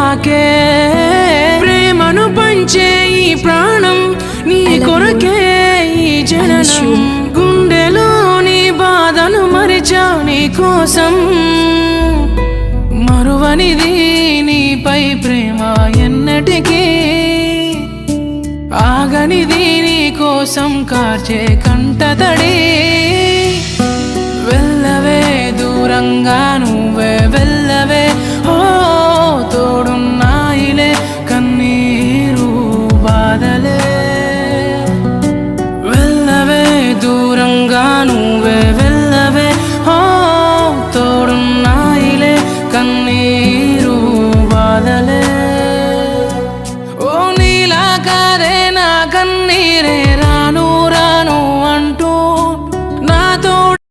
నాకే ప్రేమను పంచే ఈ ప్రాణం నీ కొరకే ఈ జననం గుండెలోని బాధను మరిచా నీ కోసం మరువనిది నీపై ప్రేమ ఎన్నటికీ ఆగనిది నీ కోసం కార్చే కంటతడి